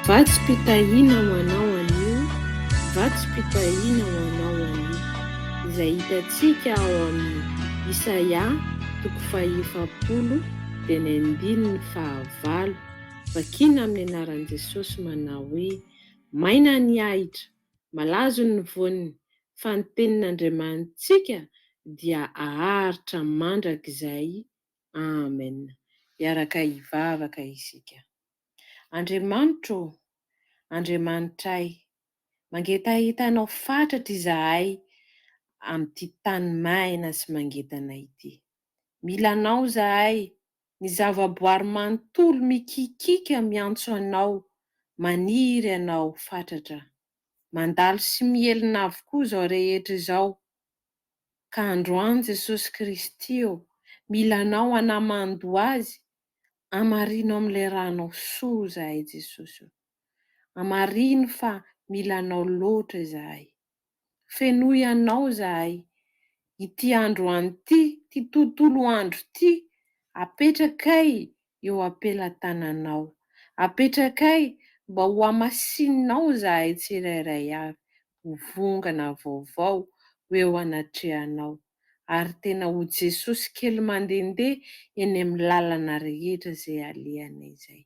Vatsim-pitahiana ho anao anio, vatsim-pitahiana ho anao anio, izay hitantsika ao amin'ny Isaia 1:20-9. Vakiana amin'ny anaran'i Jesosy manao hoe: maina ny ahitra, malazo ny voniny, fa ny tenin'Andriamanitsika dia aharitra mandrakizay. Amen. Iaraka hivavaka isika. Andriamanitro, Andriamanitray, mangetahitanao fatratra izahay amin'ity tany maina sy mangetana ity. Mila anao izahay, ny zavaboary manontolo mikikika miantso anao, maniry anao fatratra. Mandalo sy mielina avokoa izao rehetra izao. Ka androany Jesosy Kristy mila anao hanamando azy, hamarino amin'ilay ranao soa izahay Jesosy. Hamarino fa mila anao loatra izahay. Fenoy anao izahay. Ity androany ity, ity tontolo andro ity, apetrakay eo ampelatananao. Apetrakay mba ho hamasinonao izahay tsirairay avy. Ho vongana vaovao ho eo anatrehanao. Ary tena ho Jesosy kely mandehandeha eny amin'ny lalana rehetra izay alehanay izay.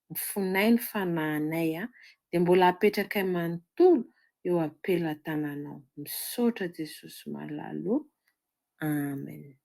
Mifonay ny fanahinay dia mbola apetrakay manontolo eo ampelatananao. Misaotra Jesosy malalo. Amen.